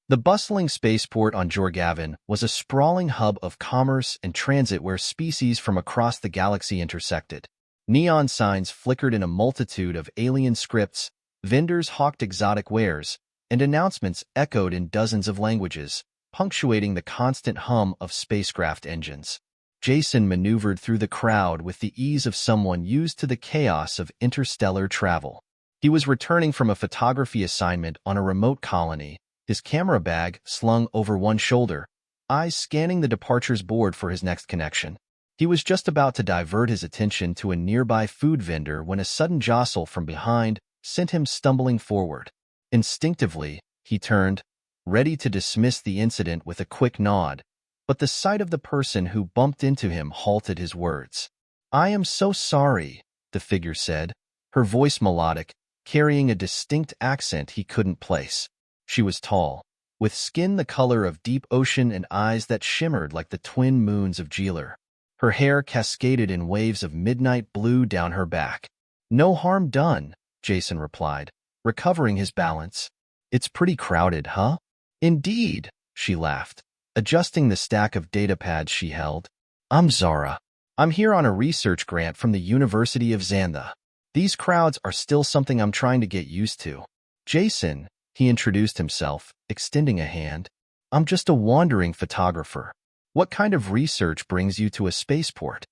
The bustling spaceport on Jorgavin was a sprawling hub of commerce and transit where species from across the galaxy intersected. Neon signs flickered in a multitude of alien scripts, vendors hawked exotic wares, and announcements echoed in dozens of languages, punctuating the constant hum of spacecraft engines. Jason maneuvered through the crowd with the ease of someone used to the chaos of interstellar travel. He was returning from a photography assignment on a remote colony, his camera bag slung over one shoulder, eyes scanning the departures board for his next connection. He was just about to divert his attention to a nearby food vendor when a sudden jostle from behind sent him stumbling forward. Instinctively, he turned, ready to dismiss the incident with a quick nod, but the sight of the person who bumped into him halted his words. "I am so sorry," the figure said, her voice melodic, carrying a distinct accent he couldn't place. She was tall, with skin the color of deep ocean and eyes that shimmered like the twin moons of Jeeler. Her hair cascaded in waves of midnight blue down her back. "No harm done," Jason replied, recovering his balance. "It's pretty crowded, huh?" "Indeed," she laughed, adjusting the stack of datapads she held. "I'm Zara. I'm here on a research grant from the University of Xantha. These crowds are still something I'm trying to get used to." "Jason," he introduced himself, extending a hand. "I'm just a wandering photographer. What kind of research brings you to a spaceport?"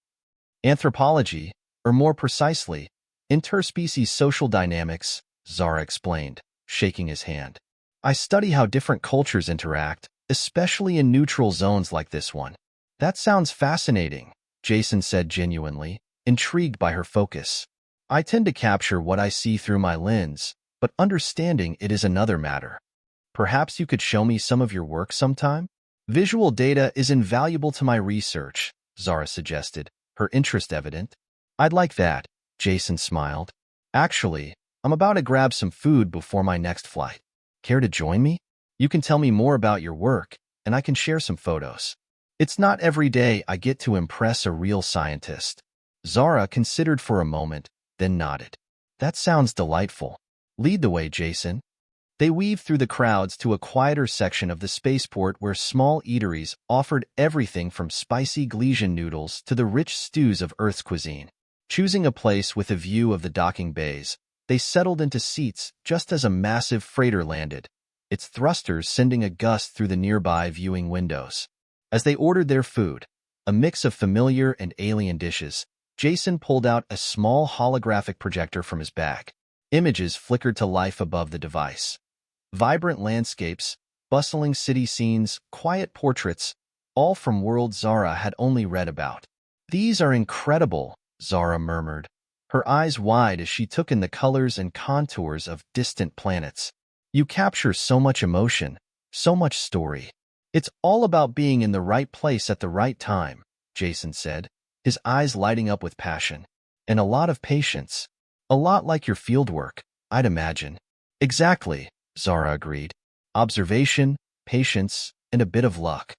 "Anthropology, or more precisely, interspecies social dynamics," Zara explained, shaking his hand. "I study how different cultures interact, especially in neutral zones like this one." "That sounds fascinating," Jason said genuinely, intrigued by her focus. "I tend to capture what I see through my lens, but understanding it is another matter. Perhaps you could show me some of your work sometime?" "Visual data is invaluable to my research," Zara suggested, her interest evident. "I'd like that," Jason smiled. "Actually, I'm about to grab some food before my next flight. Care to join me? You can tell me more about your work, and I can share some photos. It's not every day I get to impress a real scientist." Zara considered for a moment, then nodded. "That sounds delightful. Lead the way, Jason." They weaved through the crowds to a quieter section of the spaceport where small eateries offered everything from spicy Galician noodles to the rich stews of Earth's cuisine. Choosing a place with a view of the docking bays, they settled into seats just as a massive freighter landed, its thrusters sending a gust through the nearby viewing windows. As they ordered their food, a mix of familiar and alien dishes, Jason pulled out a small holographic projector from his bag. Images flickered to life above the device. Vibrant landscapes, bustling city scenes, quiet portraits, all from worlds Zara had only read about. "These are incredible," Zara murmured, her eyes wide as she took in the colors and contours of distant planets. "You capture so much emotion, so much story." "It's all about being in the right place at the right time," Jason said, his eyes lighting up with passion. "And a lot of patience. A lot like your fieldwork, I'd imagine." "Exactly," Zara agreed. "Observation, patience, and a bit of luck."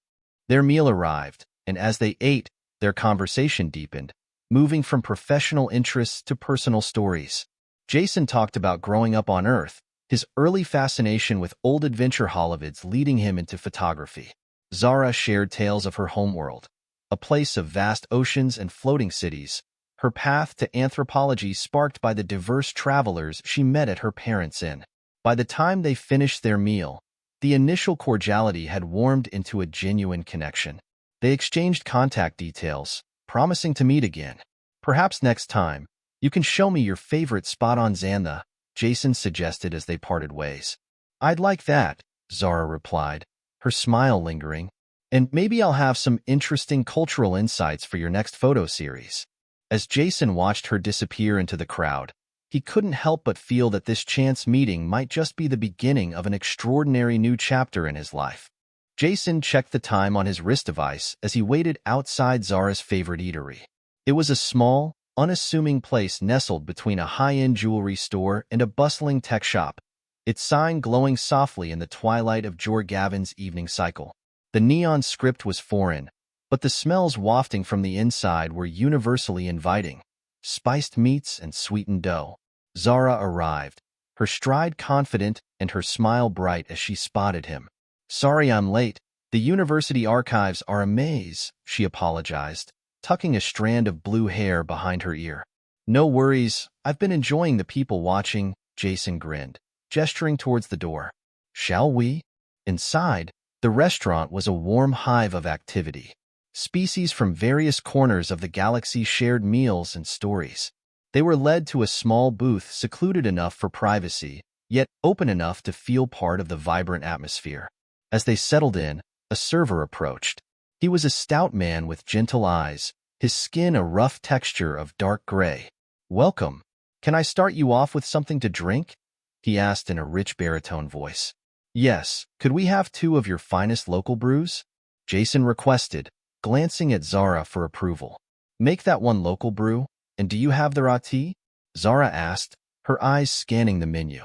Their meal arrived, and as they ate, their conversation deepened, moving from professional interests to personal stories. Jason talked about growing up on Earth, his early fascination with old adventure holovids leading him into photography. Zara shared tales of her homeworld, a place of vast oceans and floating cities, her path to anthropology sparked by the diverse travelers she met at her parents' inn. By the time they finished their meal, the initial cordiality had warmed into a genuine connection. They exchanged contact details, promising to meet again. "Perhaps next time, you can show me your favorite spot on Xantha," Jason suggested as they parted ways. "I'd like that," Zara replied, her smile lingering. "And maybe I'll have some interesting cultural insights for your next photo series." As Jason watched her disappear into the crowd, he couldn't help but feel that this chance meeting might just be the beginning of an extraordinary new chapter in his life. Jason checked the time on his wrist device as he waited outside Zara's favorite eatery. It was a small, unassuming place nestled between a high-end jewelry store and a bustling tech shop, its sign glowing softly in the twilight of Jorgavin's evening cycle. The neon script was foreign, but the smells wafting from the inside were universally inviting. Spiced meats and sweetened dough. Zara arrived, her stride confident and her smile bright as she spotted him. Sorry I'm late. The university archives are a maze, she apologized, tucking a strand of blue hair behind her ear. No worries, I've been enjoying the people watching, Jason grinned, gesturing towards the door. Shall we? Inside, the restaurant was a warm hive of activity. Species from various corners of the galaxy shared meals and stories. They were led to a small booth secluded enough for privacy, yet open enough to feel part of the vibrant atmosphere. As they settled in, a server approached. He was a stout man with gentle eyes, his skin a rough texture of dark gray. Welcome. Can I start you off with something to drink? He asked in a rich baritone voice. Yes, could we have 2 of your finest local brews? Jason requested, glancing at Zara for approval. Make that one local brew, and do you have the raw tea? Zara asked, her eyes scanning the menu.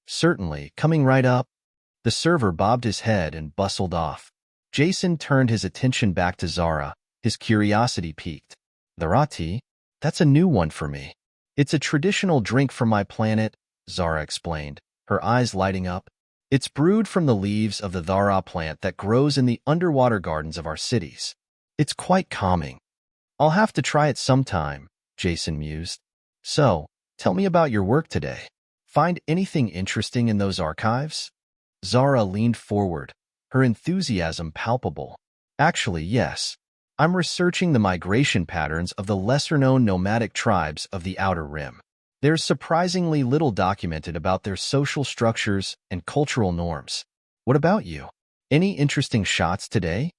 Certainly, coming right up. The server bobbed his head and bustled off. Jason turned his attention back to Zara, his curiosity piqued. The raw tea? That's a new one for me. It's a traditional drink from my planet, Zara explained, her eyes lighting up. It's brewed from the leaves of the Dhara plant that grows in the underwater gardens of our cities. It's quite calming. I'll have to try it sometime, Jason mused. So, tell me about your work today. Find anything interesting in those archives? Zara leaned forward, her enthusiasm palpable. Actually, yes. I'm researching the migration patterns of the lesser-known nomadic tribes of the Outer Rim. There's surprisingly little documented about their social structures and cultural norms. What about you? Any interesting shots today?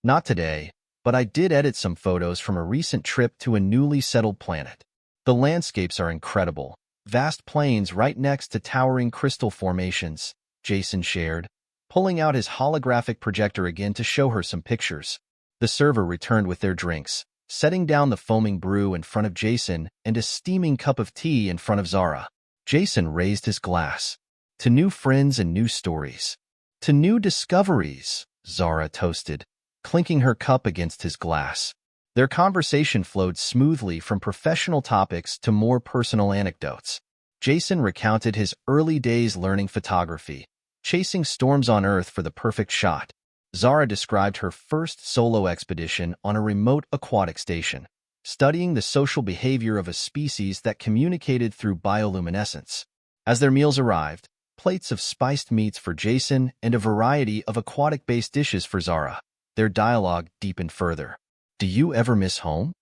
Not today, but I did edit some photos from a recent trip to a newly settled planet. The landscapes are incredible. Vast plains right next to towering crystal formations, Jason shared, pulling out his holographic projector again to show her some pictures. The server returned with their drinks, setting down the foaming brew in front of Jason and a steaming cup of tea in front of Zara. Jason raised his glass. To new friends and new stories. To new discoveries, Zara toasted, clinking her cup against his glass. Their conversation flowed smoothly from professional topics to more personal anecdotes. Jason recounted his early days learning photography, chasing storms on Earth for the perfect shot. Zara described her first solo expedition on a remote aquatic station, studying the social behavior of a species that communicated through bioluminescence. As their meals arrived, plates of spiced meats for Jason and a variety of aquatic-based dishes for Zara, their dialogue deepened further. Do you ever miss home?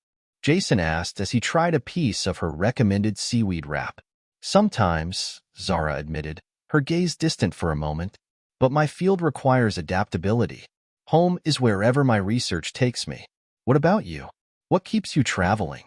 Jason asked as he tried a piece of her recommended seaweed wrap. Sometimes, Zara admitted, her gaze distant for a moment. But my field requires adaptability. Home is wherever my research takes me. What about you? What keeps you traveling?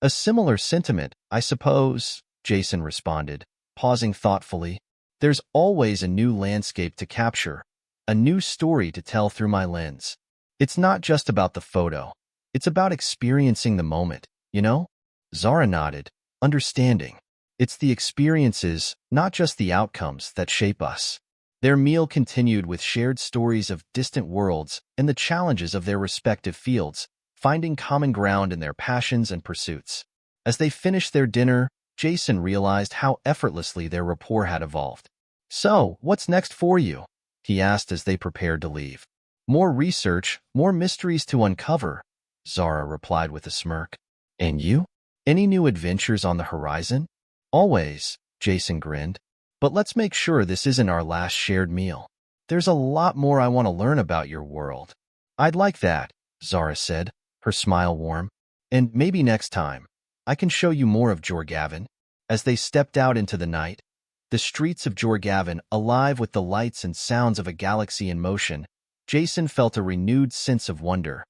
A similar sentiment, I suppose, Jason responded, pausing thoughtfully. There's always a new landscape to capture, a new story to tell through my lens. It's not just about the photo. It's about experiencing the moment, you know? Zara nodded, understanding. It's the experiences, not just the outcomes, that shape us. Their meal continued with shared stories of distant worlds and the challenges of their respective fields, finding common ground in their passions and pursuits. As they finished their dinner, Jason realized how effortlessly their rapport had evolved. So, what's next for you? He asked as they prepared to leave. More research, more mysteries to uncover, Zara replied with a smirk. And you? Any new adventures on the horizon? Always, Jason grinned. But let's make sure this isn't our last shared meal. There's a lot more I want to learn about your world. I'd like that, Zara said, her smile warm. And maybe next time, I can show you more of Jorgavin. As they stepped out into the night, the streets of Jorgavin alive with the lights and sounds of a galaxy in motion, Jason felt a renewed sense of wonder,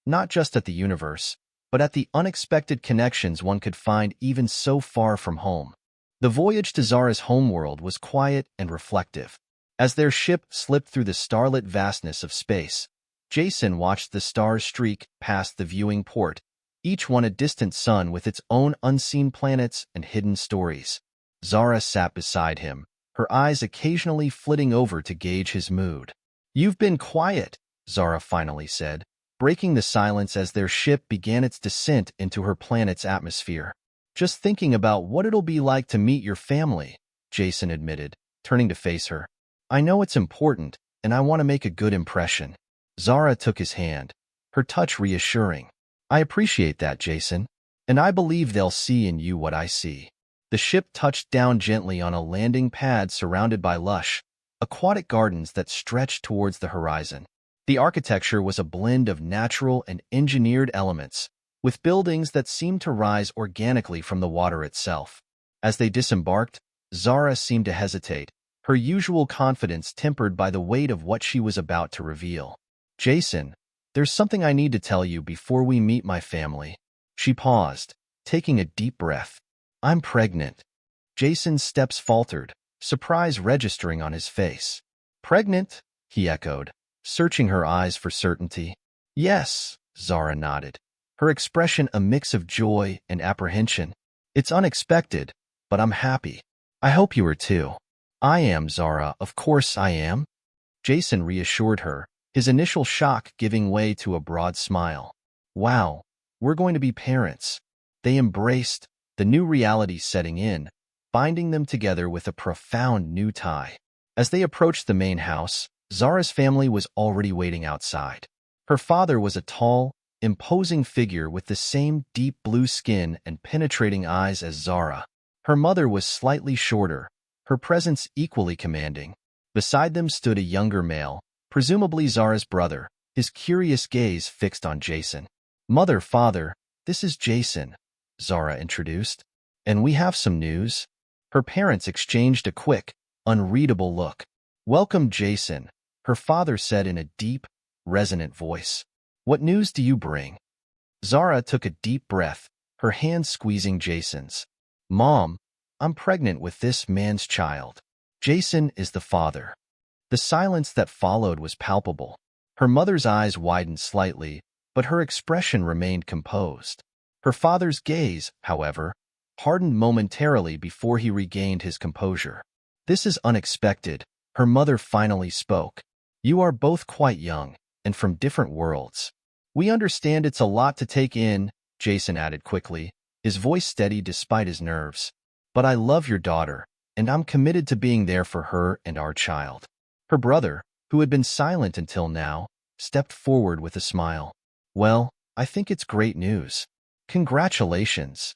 not just at the universe, but at the unexpected connections one could find even so far from home. The voyage to Zara's homeworld was quiet and reflective. As their ship slipped through the starlit vastness of space, Jason watched the stars streak past the viewing port, each one a distant sun with its own unseen planets and hidden stories. Zara sat beside him, her eyes occasionally flitting over to gauge his mood. You've been quiet, Zara finally said, breaking the silence as their ship began its descent into her planet's atmosphere. Just thinking about what it'll be like to meet your family, Jason admitted, turning to face her. I know it's important, and I want to make a good impression. Zara took his hand, her touch reassuring. I appreciate that, Jason, and I believe they'll see in you what I see. The ship touched down gently on a landing pad surrounded by lush, aquatic gardens that stretched towards the horizon. The architecture was a blend of natural and engineered elements, with buildings that seemed to rise organically from the water itself. As they disembarked, Zara seemed to hesitate, her usual confidence tempered by the weight of what she was about to reveal. Jason, there's something I need to tell you before we meet my family. She paused, taking a deep breath. I'm pregnant. Jason's steps faltered, surprise registering on his face. Pregnant? He echoed, searching her eyes for certainty. Yes, Zara nodded, her expression a mix of joy and apprehension. It's unexpected, but I'm happy. I hope you are too. I am, Zara, of course I am. Jason reassured her, his initial shock giving way to a broad smile. Wow, we're going to be parents. They embraced, the new reality setting in, binding them together with a profound new tie. As they approached the main house, Zara's family was already waiting outside. Her father was a tall, imposing figure with the same deep blue skin and penetrating eyes as Zara. Her mother was slightly shorter, her presence equally commanding. Beside them stood a younger male, presumably Zara's brother, his curious gaze fixed on Jason. Mother, father, this is Jason, Zara introduced. And we have some news. Her parents exchanged a quick, unreadable look. Welcome, Jason, her father said in a deep, resonant voice. What news do you bring? Zara took a deep breath, her hand squeezing Jason's. Mom, I'm pregnant with this man's child. Jason is the father. The silence that followed was palpable. Her mother's eyes widened slightly, but her expression remained composed. Her father's gaze, however, hardened momentarily before he regained his composure. This is unexpected, her mother finally spoke. You are both quite young, and from different worlds. We understand it's a lot to take in, Jason added quickly, his voice steady despite his nerves. But I love your daughter, and I'm committed to being there for her and our child. Her brother, who had been silent until now, stepped forward with a smile. Well, I think it's great news. Congratulations.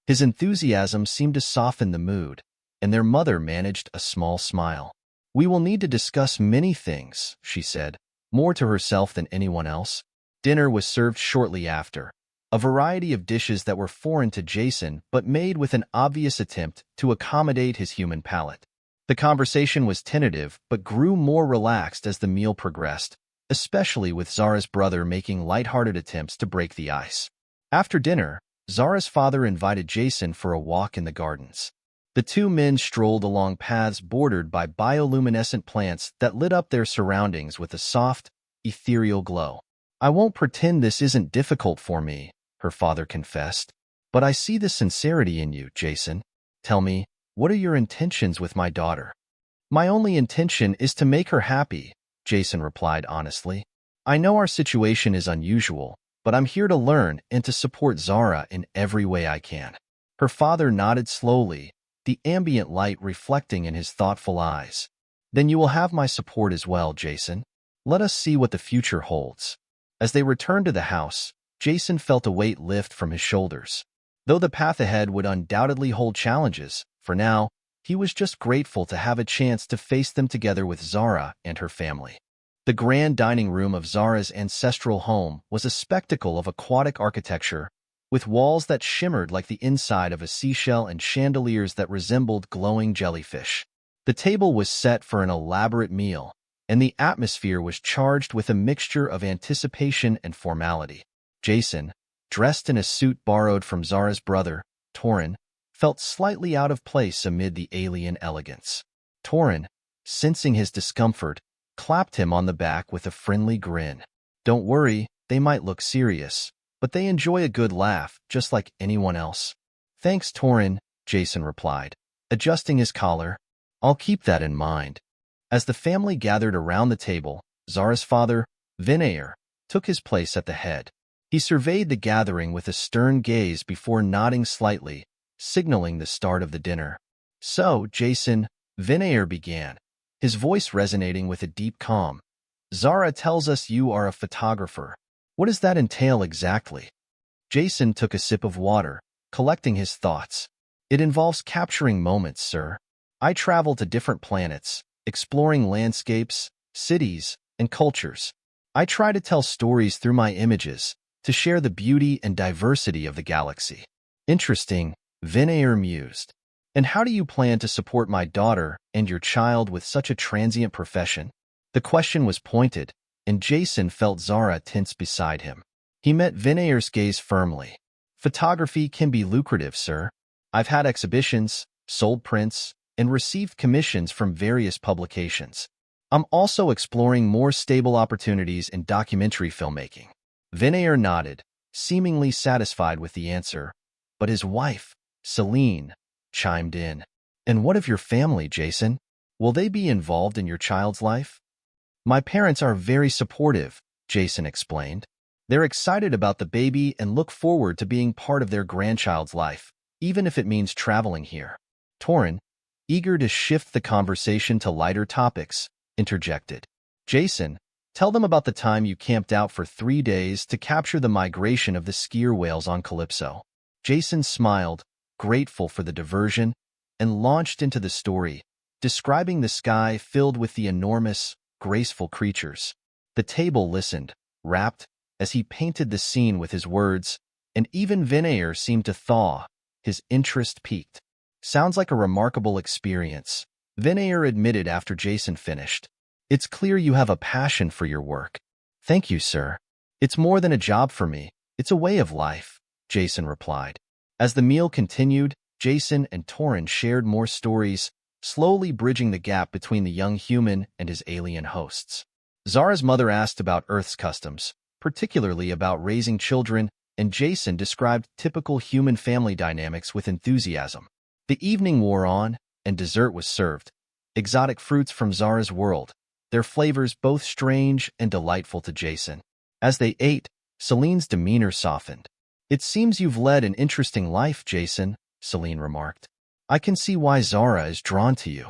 His enthusiasm seemed to soften the mood, and their mother managed a small smile. We will need to discuss many things, she said, more to herself than anyone else. Dinner was served shortly after, a variety of dishes that were foreign to Jason but made with an obvious attempt to accommodate his human palate. The conversation was tentative but grew more relaxed as the meal progressed, especially with Zara's brother making lighthearted attempts to break the ice. After dinner, Zara's father invited Jason for a walk in the gardens. The two men strolled along paths bordered by bioluminescent plants that lit up their surroundings with a soft, ethereal glow. I won't pretend this isn't difficult for me, her father confessed. But I see the sincerity in you, Jason. Tell me, what are your intentions with my daughter? My only intention is to make her happy, Jason replied honestly. I know our situation is unusual, but I'm here to learn and to support Zara in every way I can. Her father nodded slowly, the ambient light reflecting in his thoughtful eyes. Then you will have my support as well, Jason. Let us see what the future holds. As they returned to the house, Jason felt a weight lift from his shoulders. Though the path ahead would undoubtedly hold challenges, for now, he was just grateful to have a chance to face them together with Zara and her family. The grand dining room of Zara's ancestral home was a spectacle of aquatic architecture, with walls that shimmered like the inside of a seashell and chandeliers that resembled glowing jellyfish. The table was set for an elaborate meal, and the atmosphere was charged with a mixture of anticipation and formality. Jason, dressed in a suit borrowed from Zara's brother, Torin, felt slightly out of place amid the alien elegance. Torin, sensing his discomfort, clapped him on the back with a friendly grin. Don't worry, they might look serious, but they enjoy a good laugh just like anyone else. Thanks, Torin, Jason replied, adjusting his collar. I'll keep that in mind. As the family gathered around the table, Zara's father, Vinayr, took his place at the head. He surveyed the gathering with a stern gaze before nodding slightly, signaling the start of the dinner. So, Jason, Vinayr began, his voice resonating with a deep calm. Zara tells us you are a photographer. What does that entail exactly? Jason took a sip of water, collecting his thoughts. It involves capturing moments, sir. I travel to different planets, exploring landscapes, cities, and cultures. I try to tell stories through my images, to share the beauty and diversity of the galaxy. Interesting, Vinayr mused. And how do you plan to support my daughter and your child with such a transient profession? The question was pointed, and Jason felt Zara tense beside him. He met Vinayr's gaze firmly. Photography can be lucrative, sir. I've had exhibitions, sold prints, and received commissions from various publications. I'm also exploring more stable opportunities in documentary filmmaking. Vinayr nodded, seemingly satisfied with the answer, but his wife, Celine, chimed in. And what of your family, Jason? Will they be involved in your child's life? My parents are very supportive, Jason explained. They're excited about the baby and look forward to being part of their grandchild's life, even if it means traveling here. Torin, eager to shift the conversation to lighter topics, interjected. Jason, tell them about the time you camped out for 3 days to capture the migration of the skier whales on Calypso. Jason smiled, grateful for the diversion, and launched into the story, describing the sky filled with the enormous, graceful creatures. The table listened, rapt, as he painted the scene with his words, and even Vinayr seemed to thaw, his interest piqued. Sounds like a remarkable experience, Vinayr admitted after Jason finished. It's clear you have a passion for your work. Thank you, sir. It's more than a job for me. It's a way of life, Jason replied. As the meal continued, Jason and Torin shared more stories, slowly bridging the gap between the young human and his alien hosts. Zara's mother asked about Earth's customs, particularly about raising children, and Jason described typical human family dynamics with enthusiasm. The evening wore on, and dessert was served. Exotic fruits from Zara's world, their flavors both strange and delightful to Jason. As they ate, Celine's demeanor softened. It seems you've led an interesting life, Jason, Celine remarked. I can see why Zara is drawn to you.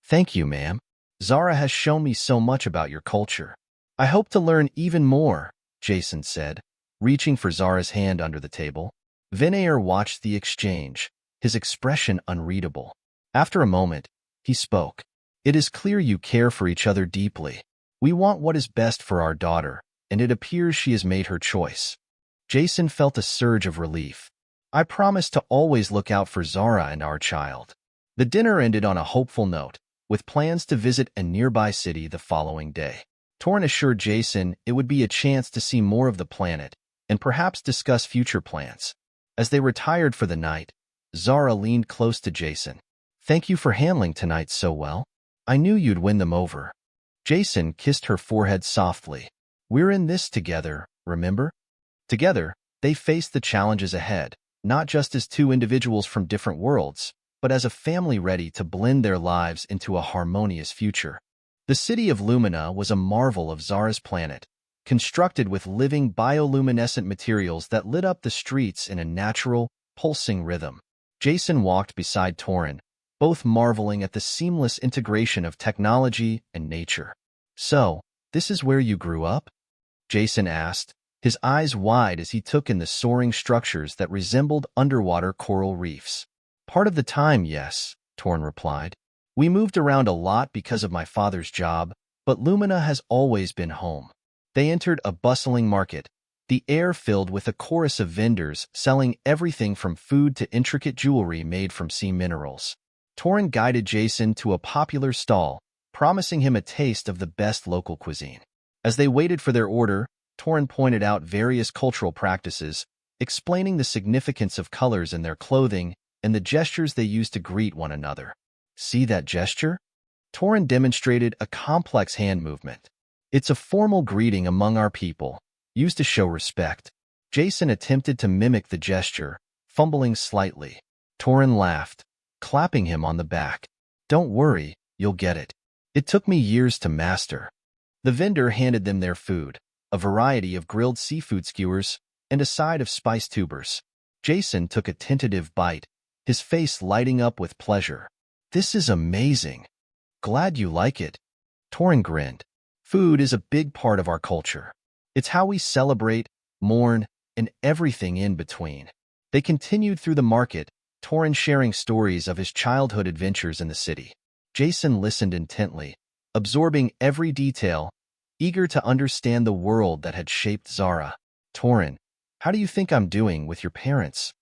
Thank you, ma'am. Zara has shown me so much about your culture. I hope to learn even more, Jason said, reaching for Zara's hand under the table. Vinayr watched the exchange, his expression unreadable. After a moment, he spoke. It is clear you care for each other deeply. We want what is best for our daughter, and it appears she has made her choice. Jason felt a surge of relief. I promise to always look out for Zara and our child. The dinner ended on a hopeful note, with plans to visit a nearby city the following day. Torin assured Jason it would be a chance to see more of the planet and perhaps discuss future plans. As they retired for the night, Zara leaned close to Jason. Thank you for handling tonight so well. I knew you'd win them over. Jason kissed her forehead softly. We're in this together, remember? Together, they faced the challenges ahead, not just as two individuals from different worlds, but as a family ready to blend their lives into a harmonious future. The city of Lumina was a marvel of Zara's planet, constructed with living bioluminescent materials that lit up the streets in a natural, pulsing rhythm. Jason walked beside Torin, both marveling at the seamless integration of technology and nature. So, this is where you grew up? Jason asked, his eyes wide as he took in the soaring structures that resembled underwater coral reefs. Part of the time, yes, Torin replied. We moved around a lot because of my father's job, but Lumina has always been home. They entered a bustling market, the air filled with a chorus of vendors selling everything from food to intricate jewelry made from sea minerals. Torin guided Jason to a popular stall, promising him a taste of the best local cuisine. As they waited for their order, Torin pointed out various cultural practices, explaining the significance of colors in their clothing and the gestures they used to greet one another. See that gesture? Torin demonstrated a complex hand movement. It's a formal greeting among our people, used to show respect. Jason attempted to mimic the gesture, fumbling slightly. Torin laughed, clapping him on the back. Don't worry, you'll get it. It took me years to master. The vendor handed them their food, a variety of grilled seafood skewers and a side of spiced tubers. Jason took a tentative bite, his face lighting up with pleasure. This is amazing. Glad you like it. Torin grinned. Food is a big part of our culture. It's how we celebrate, mourn, and everything in between. They continued through the market, Torin sharing stories of his childhood adventures in the city. Jason listened intently, absorbing every detail, eager to understand the world that had shaped Zara. Torin, how do you think I'm doing with your parents?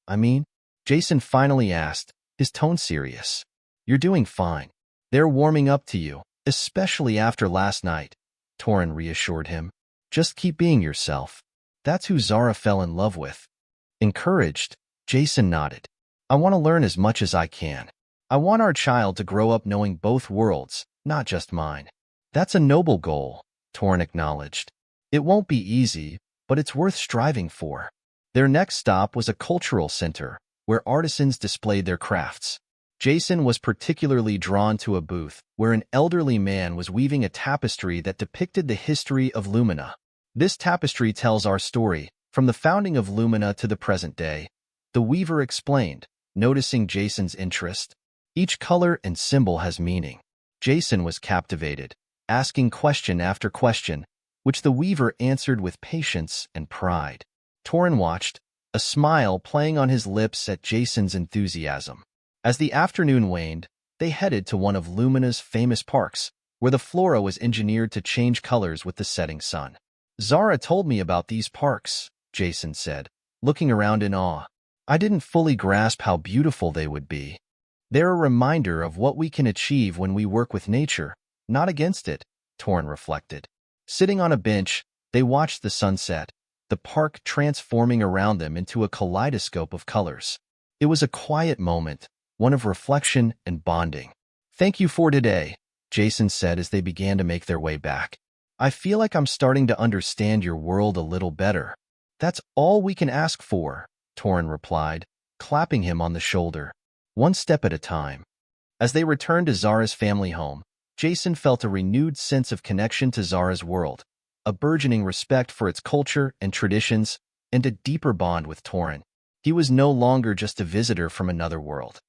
Jason finally asked, his tone serious. You're doing fine. They're warming up to you, especially after last night, Torin reassured him. Just keep being yourself. That's who Zara fell in love with. Encouraged, Jason nodded. I want to learn as much as I can. I want our child to grow up knowing both worlds, not just mine. That's a noble goal, Torin acknowledged. It won't be easy, but it's worth striving for. Their next stop was a cultural center, where artisans displayed their crafts. Jason was particularly drawn to a booth where an elderly man was weaving a tapestry that depicted the history of Lumina. This tapestry tells our story, from the founding of Lumina to the present day, the weaver explained, noticing Jason's interest. Each color and symbol has meaning. Jason was captivated, asking question after question, which the weaver answered with patience and pride. Torin watched, a smile playing on his lips at Jason's enthusiasm. As the afternoon waned, they headed to one of Lumina's famous parks, where the flora was engineered to change colors with the setting sun. Zara told me about these parks, Jason said, looking around in awe. I didn't fully grasp how beautiful they would be. They're a reminder of what we can achieve when we work with nature, not against it, Torin reflected. Sitting on a bench, they watched the sunset, the park transforming around them into a kaleidoscope of colors. It was a quiet moment, one of reflection and bonding. Thank you for today, Jason said as they began to make their way back. I feel like I'm starting to understand your world a little better. That's all we can ask for, Torin replied, clapping him on the shoulder. One step at a time. As they returned to Zara's family home, Jason felt a renewed sense of connection to Zara's world, a burgeoning respect for its culture and traditions, and a deeper bond with Torin. He was no longer just a visitor from another world.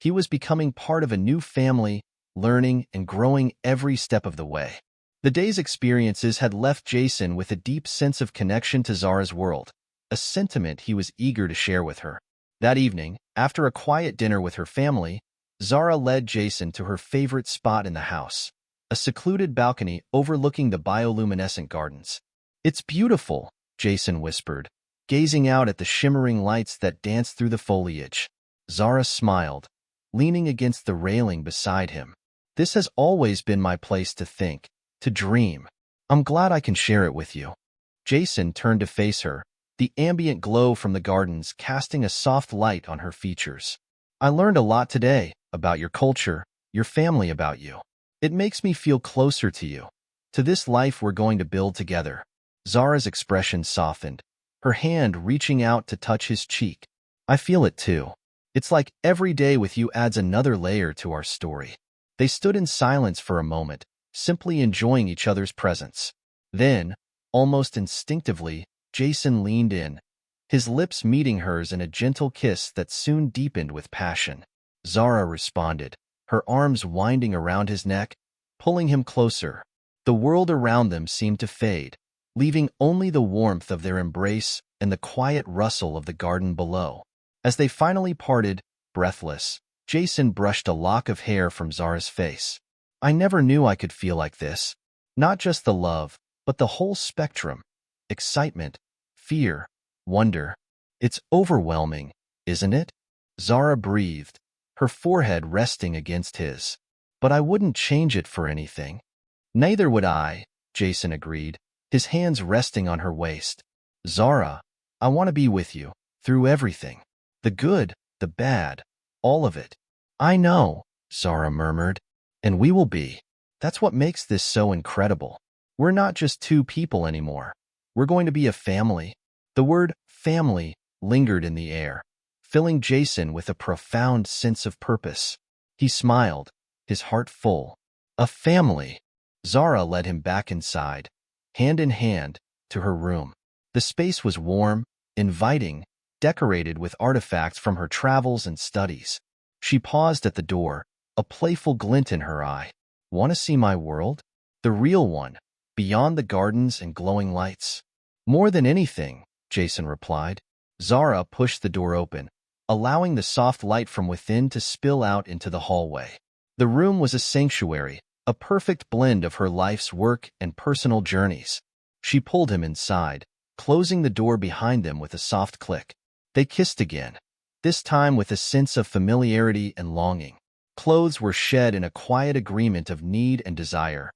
He was becoming part of a new family, learning and growing every step of the way. The day's experiences had left Jason with a deep sense of connection to Zara's world, a sentiment he was eager to share with her. That evening, after a quiet dinner with her family, Zara led Jason to her favorite spot in the house, a secluded balcony overlooking the bioluminescent gardens. It's beautiful, Jason whispered, gazing out at the shimmering lights that danced through the foliage. Zara smiled, leaning against the railing beside him. This has always been my place to think, to dream. I'm glad I can share it with you. Jason turned to face her, the ambient glow from the gardens casting a soft light on her features. I learned a lot today about your culture, your family, about you. It makes me feel closer to you, to this life we're going to build together. Zara's expression softened, her hand reaching out to touch his cheek. I feel it too. It's like every day with you adds another layer to our story. They stood in silence for a moment, simply enjoying each other's presence. Then, almost instinctively, Jason leaned in, his lips meeting hers in a gentle kiss that soon deepened with passion. Zara responded, her arms winding around his neck, pulling him closer. The world around them seemed to fade, leaving only the warmth of their embrace and the quiet rustle of the garden below. As they finally parted, breathless, Jason brushed a lock of hair from Zara's face. I never knew I could feel like this. Not just the love, but the whole spectrum. Excitement, fear, wonder. It's overwhelming, isn't it? Zara breathed, her forehead resting against his. But I wouldn't change it for anything. Neither would I, Jason agreed, his hands resting on her waist. Zara, I want to be with you, through everything. The good, the bad, all of it. I know, Zara murmured, and we will be. That's what makes this so incredible. We're not just two people anymore. We're going to be a family. The word family lingered in the air, filling Jason with a profound sense of purpose. He smiled, his heart full. A family. Zara led him back inside, hand in hand, to her room. The space was warm, inviting, decorated with artifacts from her travels and studies. She paused at the door, a playful glint in her eye. Want to see my world? The real one, beyond the gardens and glowing lights. More than anything, Jason replied. Zara pushed the door open, allowing the soft light from within to spill out into the hallway. The room was a sanctuary, a perfect blend of her life's work and personal journeys. She pulled him inside, closing the door behind them with a soft click. They kissed again, this time with a sense of familiarity and longing. Clothes were shed in a quiet agreement of need and desire,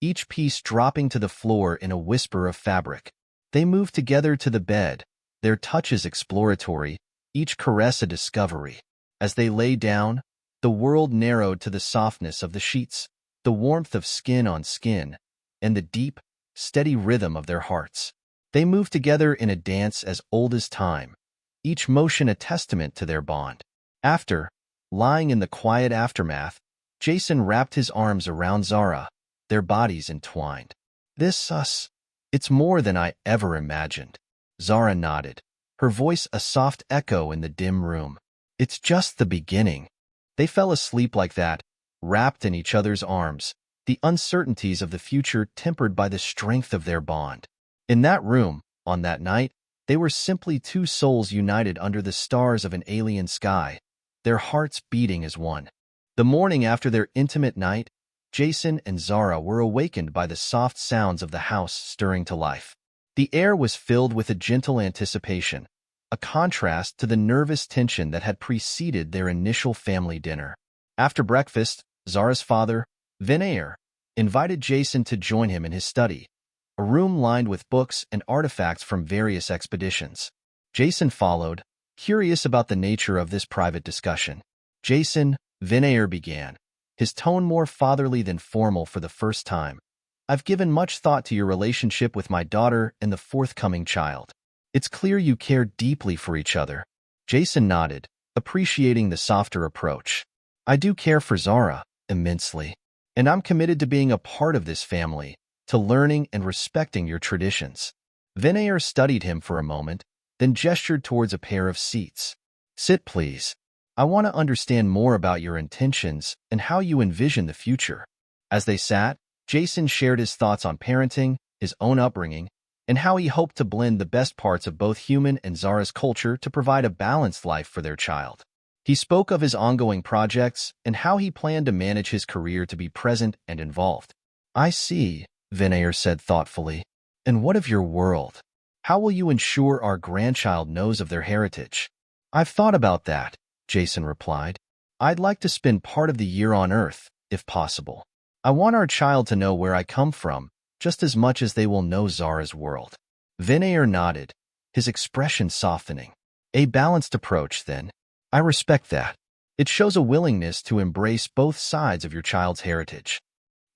each piece dropping to the floor in a whisper of fabric. They moved together to the bed, their touches exploratory, each caress a discovery. As they lay down, the world narrowed to the softness of the sheets, the warmth of skin on skin, and the deep, steady rhythm of their hearts. They moved together in a dance as old as time, each motion a testament to their bond. After, lying in the quiet aftermath, Jason wrapped his arms around Zara, their bodies entwined. It's more than I ever imagined. Zara nodded, her voice a soft echo in the dim room. It's just the beginning. They fell asleep like that, wrapped in each other's arms, the uncertainties of the future tempered by the strength of their bond. In that room, on that night, they were simply two souls united under the stars of an alien sky, their hearts beating as one. The morning after their intimate night, Jason and Zara were awakened by the soft sounds of the house stirring to life. The air was filled with a gentle anticipation, a contrast to the nervous tension that had preceded their initial family dinner. After breakfast, Zara's father, Vinayr, invited Jason to join him in his study, a room lined with books and artifacts from various expeditions. Jason followed, curious about the nature of this private discussion. Jason, Vinayr began, his tone more fatherly than formal for the first time. I've given much thought to your relationship with my daughter and the forthcoming child. It's clear you care deeply for each other. Jason nodded, appreciating the softer approach. I do care for Zara, immensely. And I'm committed to being a part of this family, to learning and respecting your traditions. Vinayr studied him for a moment, then gestured towards a pair of seats. Sit, please. I want to understand more about your intentions and how you envision the future. As they sat, Jason shared his thoughts on parenting, his own upbringing, and how he hoped to blend the best parts of both human and Zara's culture to provide a balanced life for their child. He spoke of his ongoing projects and how he planned to manage his career to be present and involved. I see, Vinayr said thoughtfully. And what of your world? How will you ensure our grandchild knows of their heritage? I've thought about that, Jason replied. I'd like to spend part of the year on Earth, if possible. I want our child to know where I come from, just as much as they will know Zara's world. Vinayr nodded, his expression softening. A balanced approach, then. I respect that. It shows a willingness to embrace both sides of your child's heritage.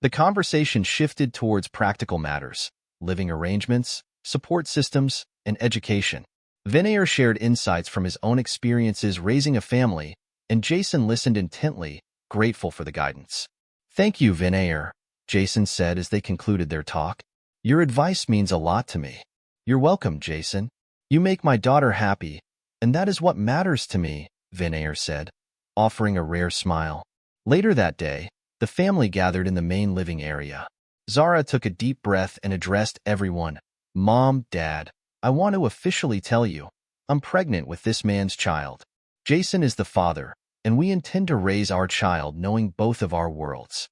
The conversation shifted towards practical matters, living arrangements, support systems, and education. Vinayr shared insights from his own experiences raising a family, and Jason listened intently, grateful for the guidance. Thank you, Vinayr, Jason said as they concluded their talk. Your advice means a lot to me. You're welcome, Jason. You make my daughter happy, and that is what matters to me, Vinayr said, offering a rare smile. Later that day, the family gathered in the main living area. Zara took a deep breath and addressed everyone. Mom, Dad, I want to officially tell you, I'm pregnant with this man's child. Jason is the father, and we intend to raise our child knowing both of our worlds.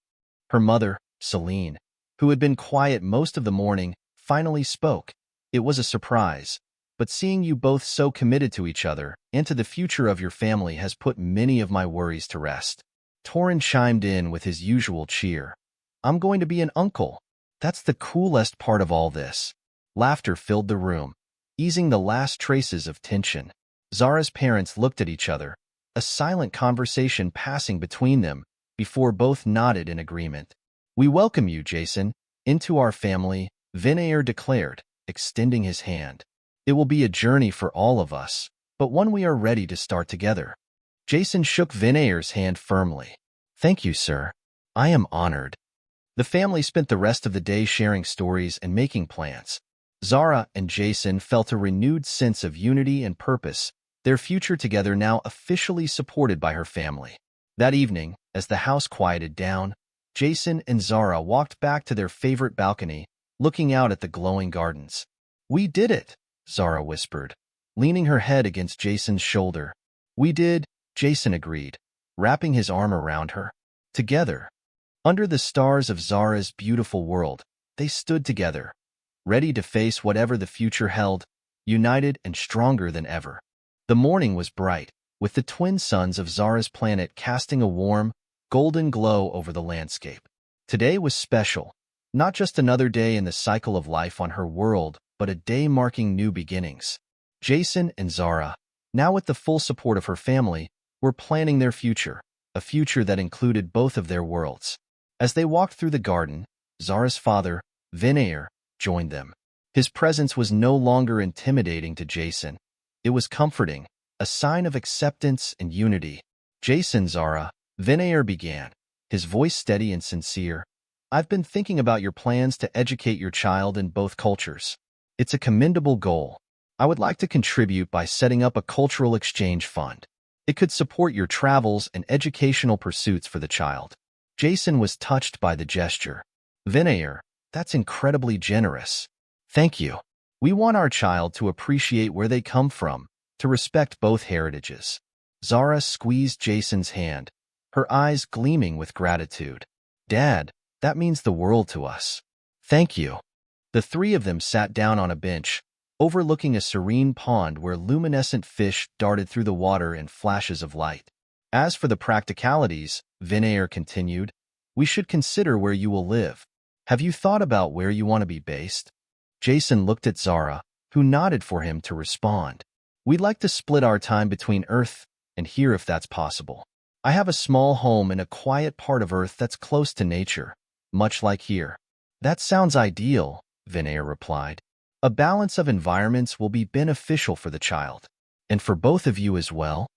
Her mother, Celine, who had been quiet most of the morning, finally spoke. It was a surprise, but seeing you both so committed to each other and to the future of your family has put many of my worries to rest. Torin chimed in with his usual cheer. I'm going to be an uncle. That's the coolest part of all this. Laughter filled the room, easing the last traces of tension. Zara's parents looked at each other, a silent conversation passing between them before both nodded in agreement. We welcome you, Jason, into our family, Vinayr declared, extending his hand. It will be a journey for all of us, but one we are ready to start together. Jason shook Vinayr's hand firmly. Thank you, sir. I am honored. The family spent the rest of the day sharing stories and making plans. Zara and Jason felt a renewed sense of unity and purpose, their future together now officially supported by her family. That evening, as the house quieted down, Jason and Zara walked back to their favorite balcony, looking out at the glowing gardens. "We did it," Zara whispered, leaning her head against Jason's shoulder. "We did," Jason agreed, wrapping his arm around her. Together, under the stars of Zara's beautiful world, they stood together, ready to face whatever the future held, united and stronger than ever. The morning was bright, with the twin suns of Zara's planet casting a warm, golden glow over the landscape. Today was special, not just another day in the cycle of life on her world, but a day marking new beginnings. Jason and Zara, now with the full support of her family, were planning their future, a future that included both of their worlds. As they walked through the garden, Zara's father, Vinayr, joined them. His presence was no longer intimidating to Jason. It was comforting, a sign of acceptance and unity. "Jason, Zara," Vinayr began, his voice steady and sincere. "I've been thinking about your plans to educate your child in both cultures. It's a commendable goal. I would like to contribute by setting up a cultural exchange fund. It could support your travels and educational pursuits for the child." Jason was touched by the gesture. "Vinayr, that's incredibly generous. Thank you. We want our child to appreciate where they come from, to respect both heritages." Zara squeezed Jason's hand, her eyes gleaming with gratitude. "Dad, that means the world to us. Thank you." The three of them sat down on a bench, overlooking a serene pond where luminescent fish darted through the water in flashes of light. "As for the practicalities," Vinayr continued, "we should consider where you will live. Have you thought about where you want to be based?" Jason looked at Zara, who nodded for him to respond. "We'd like to split our time between Earth and here if that's possible. I have a small home in a quiet part of Earth that's close to nature, much like here." "That sounds ideal," Vinayr replied. "A balance of environments will be beneficial for the child. And for both of you as well."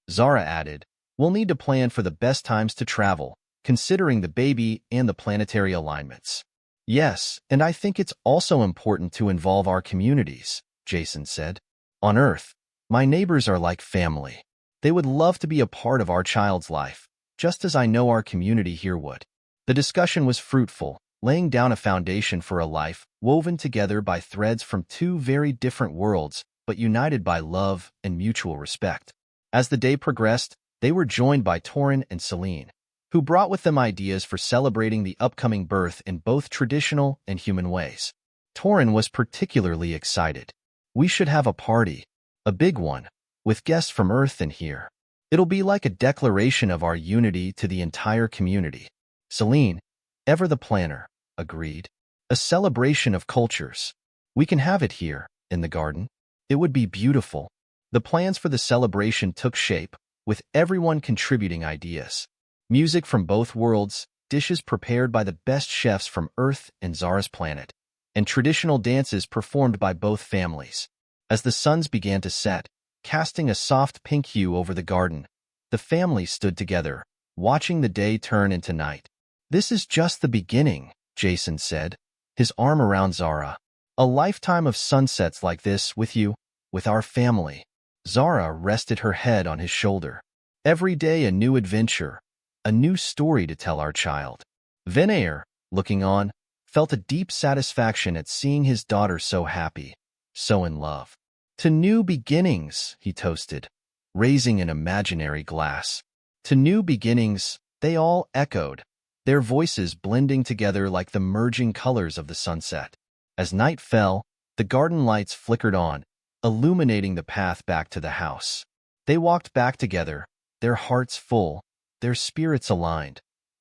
Zara added, "We'll need to plan for the best times to travel, considering the baby and the planetary alignments." "Yes, and I think it's also important to involve our communities," Jason said. "On Earth, my neighbors are like family. They would love to be a part of our child's life, just as I know our community here would." The discussion was fruitful, laying down a foundation for a life woven together by threads from two very different worlds, but united by love and mutual respect. As the day progressed, they were joined by Torin and Celine, who brought with them ideas for celebrating the upcoming birth in both traditional and human ways. Torin was particularly excited. "We should have a party, a big one, with guests from Earth and here. It'll be like a declaration of our unity to the entire community." Celine, ever the planner, agreed. "A celebration of cultures. We can have it here, in the garden. It would be beautiful." The plans for the celebration took shape, with everyone contributing ideas. Music from both worlds, dishes prepared by the best chefs from Earth and Zara's planet, and traditional dances performed by both families. As the suns began to set, casting a soft pink hue over the garden, the family stood together, watching the day turn into night. "This is just the beginning," Jason said, his arm around Zara. "A lifetime of sunsets like this with you, with our family." Zara rested her head on his shoulder. "Every day a new adventure, a new story to tell our child." Vinayr, looking on, felt a deep satisfaction at seeing his daughter so happy, so in love. "To new beginnings," he toasted, raising an imaginary glass. "To new beginnings," they all echoed, their voices blending together like the merging colors of the sunset. As night fell, the garden lights flickered on, illuminating the path back to the house. They walked back together, their hearts full, their spirits aligned,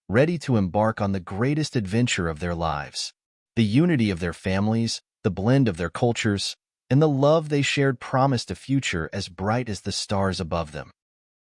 ready to embark on the greatest adventure of their lives. The unity of their families, the blend of their cultures, and the love they shared promised a future as bright as the stars above them.